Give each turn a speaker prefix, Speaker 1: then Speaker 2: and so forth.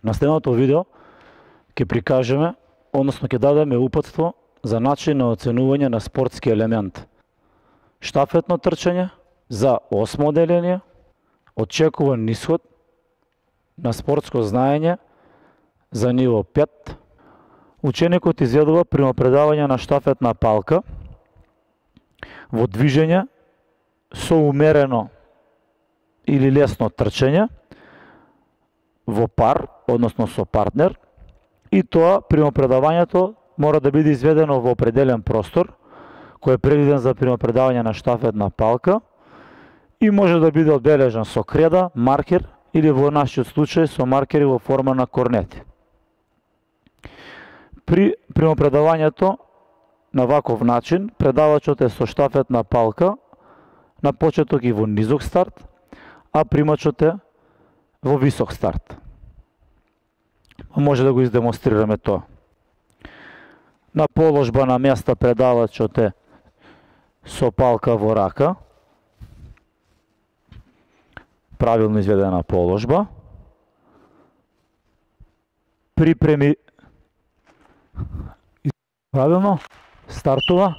Speaker 1: На следното видео ќе прикажеме, односно ќе дадеме упатство за начин на оценување на спортски елемент. Штафетно трчање за 8 одделение, очекуван исход на спортско знаење за ниво 5. Ученикот изведува примопредавање на штафетна палка во движење со умерено или лесно трчање во пар, односно со партнер, и тоа примопредавањето мора да биде изведено во определен простор кој е предвиден за примопредавање на штафетна палка и може да биде одбележан со креда, маркер или во нашиот случај со маркери во форма на корнети. При примопредавањето на ваков начин, предавачот е со штафетна палка на почеток и во низок старт, а примачот е во висок старт. Може да го издемонстрираме тоа. На положба на места предавачот е со палка во рака, правилно изведена положба. Припреми правилно, стартува.